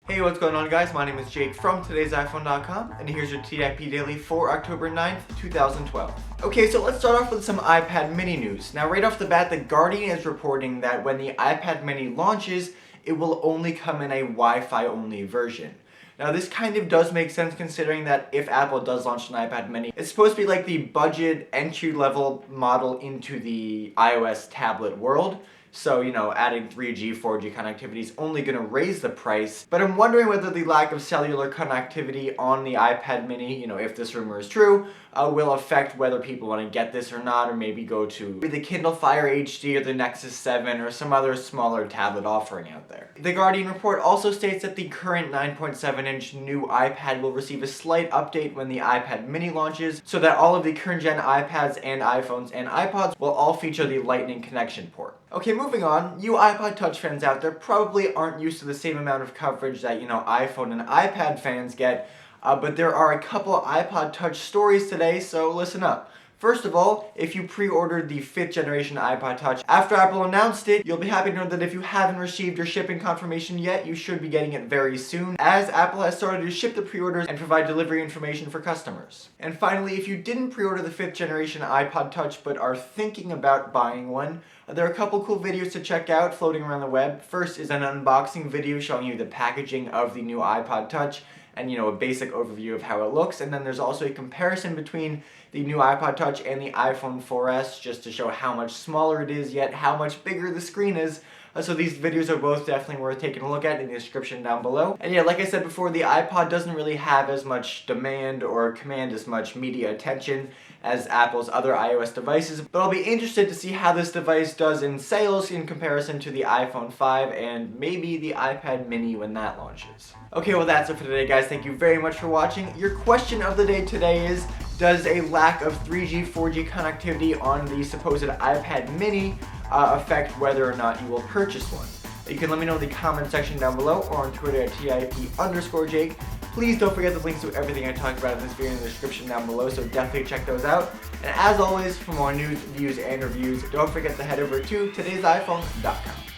Hey, what's going on guys? My name is Jake from TodaysiPhone.com and here's your TIP Daily for October 9th, 2012. Okay, so let's start off with some iPad mini news. Now right off the bat, The Guardian is reporting that when the iPad mini launches, it will only come in a Wi-Fi only version. Now this kind of does make sense considering that if Apple does launch an iPad mini, it's supposed to be like the budget entry-level model into the iOS tablet world. So, adding 3G, 4G connectivity is only going to raise the price. But I'm wondering whether the lack of cellular connectivity on the iPad mini, if this rumor is true, will affect whether people want to get this or not, or maybe go to the Kindle Fire HD or the Nexus 7 or some other smaller tablet offering out there. The Guardian report also states that the current 9.7-inch new iPad will receive a slight update when the iPad mini launches, so that all of the current gen iPads and iPhones and iPods will all feature the Lightning connection port. Okay, moving on, you iPod Touch fans out there probably aren't used to the same amount of coverage that, iPhone and iPad fans get, but there are a couple iPod Touch stories today, so listen up. First of all, if you pre-ordered the 5th generation iPod Touch after Apple announced it, you'll be happy to know that if you haven't received your shipping confirmation yet, you should be getting it very soon, as Apple has started to ship the pre-orders and provide delivery information for customers. And finally, if you didn't pre-order the 5th generation iPod Touch but are thinking about buying one, there are a couple cool videos to check out floating around the web. First is an unboxing video showing you the packaging of the new iPod Touch and a basic overview of how it looks, and then there's also a comparison between the new iPod Touch and the iPhone 4S just to show how much smaller it is yet how much bigger the screen is. So these videos are both definitely worth taking a look at in the description down below. And yeah, like I said before, the iPod doesn't really have as much demand or command as much media attention as Apple's other iOS devices, but I'll be interested to see how this device does in sales in comparison to the iPhone 5 and maybe the iPad mini when that launches. Okay, well that's it for today guys. Thank you very much for watching. Your question of the day today is, does a lack of 3G, 4G connectivity on the supposed iPad mini affect whether or not you will purchase one? You can let me know in the comment section down below or on Twitter at TIP_Jake. Please don't forget the links to everything I talked about in this video in the description down below, so definitely check those out. And as always, for more news, views, and reviews, don't forget to head over to TodaysiPhone.com.